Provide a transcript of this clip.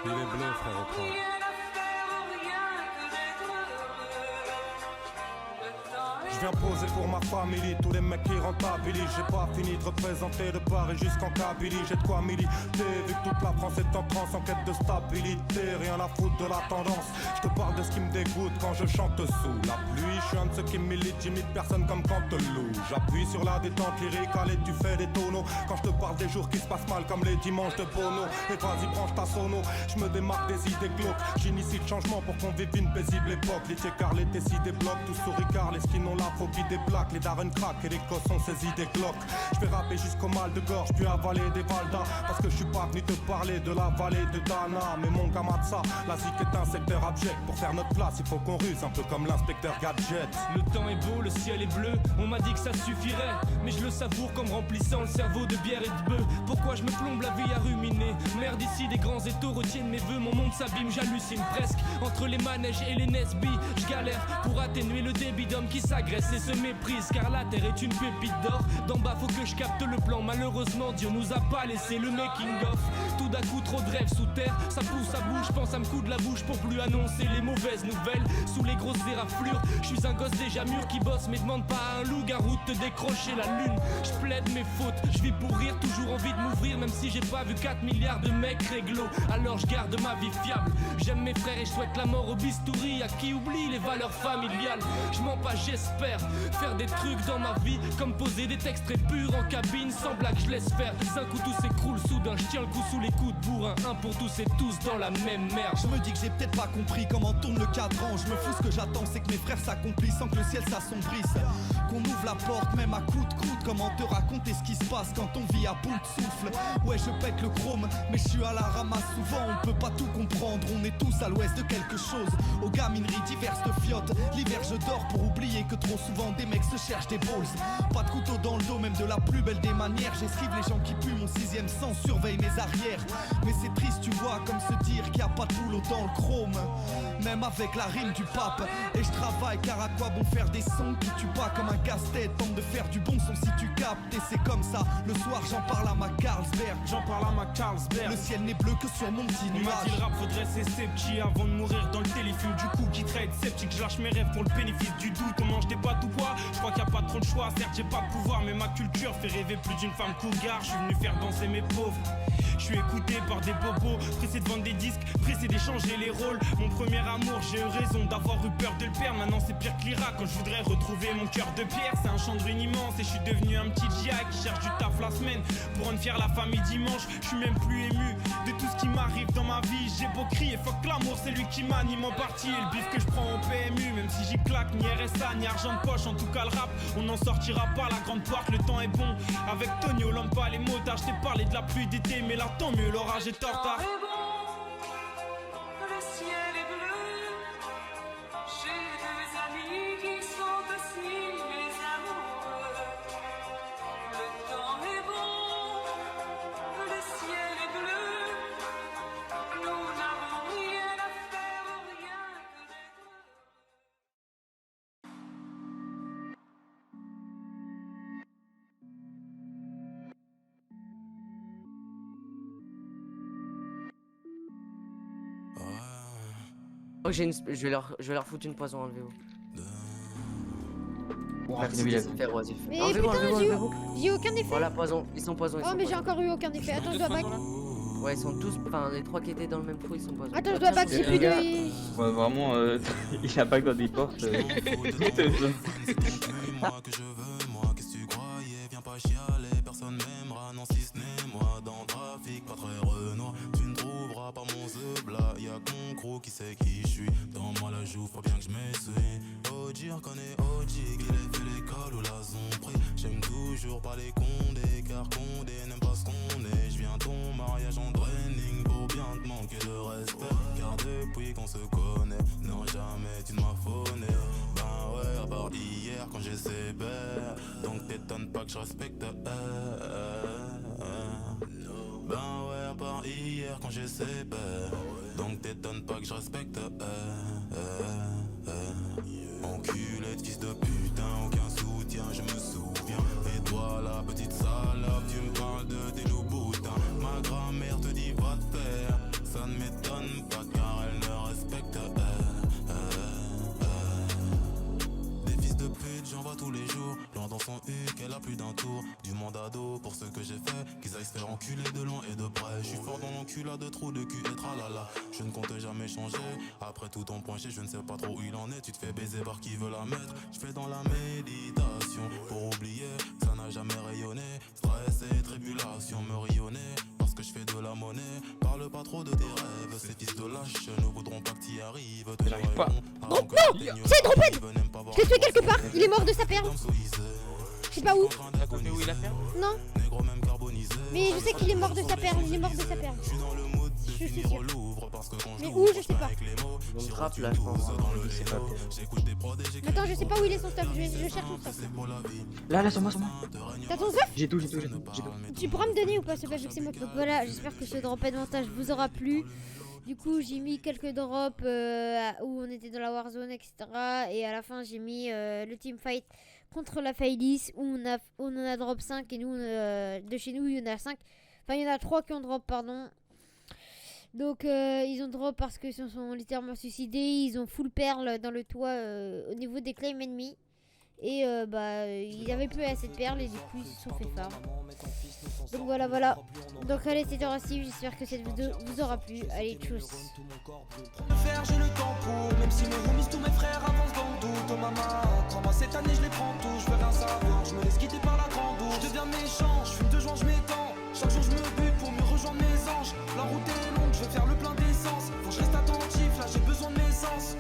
Il est bleu, frère, au point. Je viens poser pour ma famille, tous les mecs qui rentabilisent. J'ai pas fini de représenter de Paris jusqu'en Kabylie. J'ai de quoi militer, vu que toute la France est en transe, en quête de stabilité. Rien à foutre de la tendance, je te parle de ce qui me dégoûte quand je chante sous la pluie. Je suis un de ceux qui militent, j'imite personne comme Canteloup. J'appuie sur la détente lyrique, allez tu fais des tonneaux. Quand je te parle des jours qui se passent mal comme les dimanches de Bono. Et vas-y branche ta sono, je me démarque des idées glauques. J'initie le changement pour qu'on vive une paisible époque. Les car les tessis débloquent, tous souris car les skins ont la phobie des plaques. Les darren crack et les gosses ont saisi des glocks. Je vais rapper jusqu'au mal de gorge, puis avaler des valdas. Parce que je suis pas venu te parler de la vallée de Dana. Mais mon Kamatsa, la zik est un secteur abject. Pour faire notre place, il faut qu'on ruse, un peu comme l'inspecteur Gadget. Le temps est beau, le ciel est bleu, on m'a dit que ça suffirait. Mais je le savoure comme remplissant le cerveau de bière et de bœuf. Pourquoi je me plombe la vie à ruminer? Merde, ici des grands étaux retiennent mes vœux. Mon monde s'abîme, j'hallucine presque. Entre les manèges et les Nesby, je galère pour atténuer le débit d'hommes qui s'agressent et se méprisent. Car la terre est une pépite d'or. D'en bas faut que je capte le plan. Malheureusement Dieu nous a pas laissé le making of. Tout d'un coup trop de rêves sous terre, ça pousse à bouche. Pense à me coudre la bouche pour plus annoncer les mauvaises nouvelles. Sous les grosses éraflures, je suis un gosse déjà mûr qui bosse. Mais demande pas à un loup-garou de te décrocher la lune. Je plaide mes fautes, je vis pour rire. Toujours envie de m'ouvrir même si j'ai pas vu 4 milliards de mecs réglo. Alors je garde ma vie fiable. J'aime mes frères et je souhaite la mort au bistouri. À qui oublie les valeurs familiales. Je mens pas, j'espère faire des trucs dans ma vie, comme poser des textes très purs en cabine. Sans blague je laisse faire. D'un coup tout s'écroule soudain. Je tiens le coup sous les coups de bourrin. Un pour tous et tous dans la même merde. Je me dis que j'ai peut-être pas compris comment tourne le cadran. Je me fous, ce que j'attends c'est que mes frères s'accomplissent sans que le ciel s'assombrisse. Qu'on ouvre la porte même à coups de coude. Comment te raconter ce qui se passe quand on vit à bout de souffle. Ouais je pète le chrome mais je suis à la ramasse souvent. On peut pas tout comprendre, on est tous à l'ouest de quelque chose. Aux gamineries diverses de fiottes. L'hiver je dors pour oublier que trop souvent des mecs se cherchent des balls. Pas de couteau dans le dos, même de la plus belle des manières. J'esquive les gens qui puent, mon sixième sens surveille mes arrières. Mais c'est triste tu vois, comme se dire qu'il y a pas de boulot dans le chrome. Même avec la rime du pape. Et je travaille car à quoi bon faire des sons qui tuent pas comme un casse-tête. Tente de faire du bon son si tu captes. Et c'est comme ça, le soir j'en parle à ma Carlsberg. J'en parle à ma Carlsberg. Le ciel n'est bleu que sur mon petit On m'a nuage. dit le rap faudrait cesser petit avant de mourir dans le téléfilm. Du coup qui trade sceptique, je lâche mes rêves pour le bénéfice du doute. On mange des pâtes ou quoi? Je crois qu'il y a pas trop de choix. Certes j'ai pas de pouvoir mais ma culture fait rêver plus d'une femme cougar. Je suis venu faire danser mes pauvres. Je suis écouté par des bobos, pressé de vendre des disques, pressé d'échanger les rôles. Mon premier amour, j'ai eu raison d'avoir eu peur de le perdre. Maintenant c'est pire que l'Irak quand je voudrais retrouver mon cœur de pierre. C'est un champ de ruines immense et je suis devenu un petit GI qui cherche du taf la semaine pour rendre fier la famille dimanche. Je suis même plus ému de tout ce qui m'arrive dans ma vie. J'ai beau crier, fuck l'amour, c'est lui qui m'anime en partie. Et le bif que je prends au PMU, même si j'y claque, ni RSA, ni argent de poche. En tout cas le rap, on n'en sortira pas la grande porte. Le temps est bon, avec Tony Olampa, les motards. Je t'ai parlé de la pluie d'été, mais là tant mieux, l'orage est en retard. Le ciel est bleu. J'ai des amis qui sont aussi mes amoureux. Le temps est bon. Le ciel est bleu. Nous n'avons rien à faire, rien que d'être heureux. Oh, je vais leur foutre une poison, enlevez-vous. Merci, faire vas-y. Mais Enlevez-vous, putain, enlevez-vous. j'ai eu aucun effet. Voilà, poison, ils sont poisons. Oh, mais j'ai encore eu aucun effet. Attends, je dois back. Ouais, ils sont tous, enfin, les trois qui étaient dans le même trou, ils sont poisons. Attends, je dois back, j'ai plus de. Ouais, vraiment, il a pas quand il porte. Moi que je veux, moi, qu'est-ce que tu croyais? Viens pas chialer, personne m'aimera, non si ce n'est moi. Dans le trafic, pas très renoir, tu ne trouveras pas mon zebla. Y'a qu'on crew qui sait qui je suis. Dans moi la joue, faut bien que je m'essuie. OG, reconnaît OG, qu'il ait fait l'école ou la zombrie. J'aime toujours pas les condés, car Condé n'aime pas ce qu'on est. Je viens ton mariage en draining pour bien te manquer de respect. Car depuis qu'on se connaît, non jamais tu ne m'as phoné. Ben ouais, à part hier quand j'ai sévère. Donc t'étonnes pas que je respecte. Ben ouais, à part hier quand j'ai sévère. Donc t'étonnes pas que je respecte. Enculé de fils de putain, aucun soutien, je me souviens. Et toi la petite salope, tu me parles de tes loups boutins. Ma grand-mère te dit va te faire. ça ne m'étonne pas car elle ne respecte Des fils de pute j'en vois tous les jours. Loin dans son huc elle a plus d'un tour. Du monde ado pour ce que j'ai fait. Qu'ils aillent se faire enculer de loin et de près. Je suis fort dans l'enculade de trous de cul et tralala. Je ne compte jamais changer. Après tout ton point G je ne sais pas trop où il en est. Tu te fais baiser par qui veut la mettre. Je fais dans la méditation pour oublier que ça n'a jamais rayonné. Stress et tribulation me rayonner. Parce que je fais de la monnaie. Parle pas trop de tes rêves. Ces fils de lâche ne voudront pas que t'y arrives. J'arrive pas. Non, c'est Drophead. Je l'ai tué quelque part, il est mort de sa perle. Je sais pas où. Mais où il a fait? Non. Mais je sais qu'il est mort de sa perle, il est mort de sa perle. Je suis sûr. Mais où, je sais pas. Ils ont trappe là, je pense. Attends, je sais pas où il est son stuff, je cherche son stuff. Là, sur moi. T'as ton stuff? J'ai tout. Tu pourras me donner ou pas, s'il te plaît, vu que c'est moi. Donc voilà, j'espère que ce Drophead montage vous aura plu. Du coup, j'ai mis quelques drops où on était dans la Warzone, etc. Et à la fin, j'ai mis le teamfight contre la Failis où on en a drop 5 et nous, de chez nous, il y en a 5. Enfin, il y en a 3 qui ont drop, pardon. Donc, ils ont drop parce qu'ils se sont littéralement suicidés. Ils ont full perle dans le toit au niveau des claims ennemis. Et ils avaient plus assez de perles et du coup, ils se sont fait farm. Donc voilà. Donc allez, c'était Rossi, j'espère que cette vidéo vous aura plu. Allez, tchuss. J'ai le temps pour, même si mes homies, tous mes frères avancent dans le doute. Oh maman, crois-moi, cette année je les prends tous. Je veux rien savoir, je me laisse guider par la grande bouche. Je deviens méchant, je fume de joint, je m'étends. Chaque jour je me bute pour mieux rejoindre mes anges. La route est longue, je vais faire le plein d'essence. Faut que je reste attentif, là j'ai besoin de mes sens.